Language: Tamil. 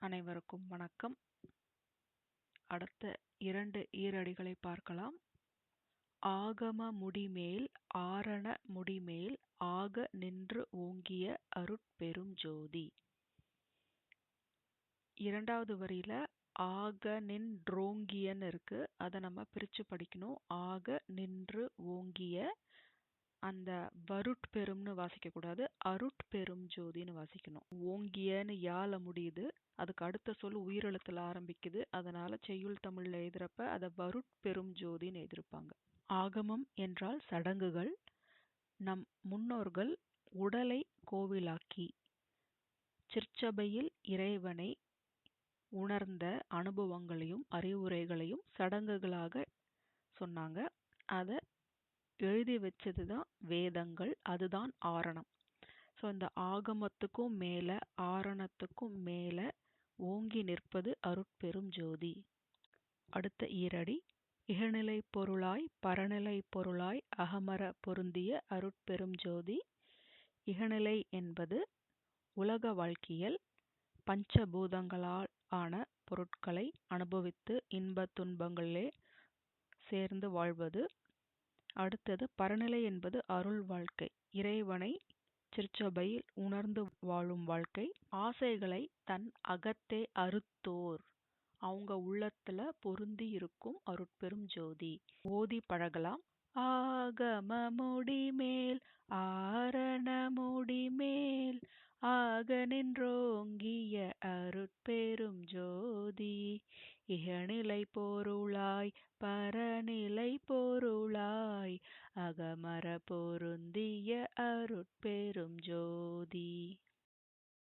அனைவருக்கும் வணக்கம். அடுத்த 2 ஈரடிகளை பார்க்கலாம். ஆகம முடிமேல் ஆரண முடிமேல் ஆக நின்று ஓங்கிய அருட்பெரும் ஜோதி. இரண்டாவது வரியில ஆக நின்றோங்கியன்னு இருக்கு. அதை நம்ம பிரிச்சு படிக்கணும். ஆக நின்று ஓங்கிய, அந்த வருட்பெரும்னு வாசிக்க கூடாது, அருட்பெரும் ஜோதின்னு வாசிக்கணும். ஓங்கியன்னு யால முடியுது, அதுக்கு அடுத்த சொல் உயிரெழுத்துல ஆரம்பிக்குது. அதனால செய்யுள் தமிழ்ல எழுதுறப்ப அதை வருட்பெரும் ஜோதின்னு எழுதிருப்பாங்க. ஆகமம் என்றால் சடங்குகள். நம் முன்னோர்கள் உடலை கோவிலாக்கி சிற்சபையில் இறைவனை உணர்ந்த அனுபவங்களையும் அறிவுரைகளையும் சடங்குகளாக சொன்னாங்க. அதை எழுதி வச்சதுதான் வேதங்கள். அதுதான் ஆரணம். ஸோ இந்த ஆகமத்துக்கும் மேல ஆரணத்துக்கும் மேல ஓங்கி நிற்பது அருட்பெரும் ஜோதி. அடுத்த ஈரடி இகநிலை பொருளாய் பரநிலை பொருளாய் அகமர பொருந்திய அருட்பெரும் ஜோதி. இகநிலை என்பது உலக வாழ்க்கையில் பஞ்சபூதங்களால் ஆன பொருட்களை அனுபவித்து இன்ப துன்பங்களே சேர்ந்து வாழ்வது. அடுத்தது பரநிலை என்பது அருள் வாழ்க்கை, இறைவனை சிற்சபையில் உணர்ந்து வாழும் வாழ்க்கை. ஆசைகளை தன் அகத்தே அறுத்தோர், அவங்க உள்ளத்துல பொருந்தி இருக்கும் அருட்பெரும் ஜோதி. ஓதி பழகலாம். ஆகம முடிமேல் ஆரண முடிமேல் ஆக நின்றோங்கிய அருட்பெரும் ஜோதி. இகநிலை பொருளாய் பரநிலை பொருளாய் அகமர பொருந்திய அருட்பெரும் ஜோதி.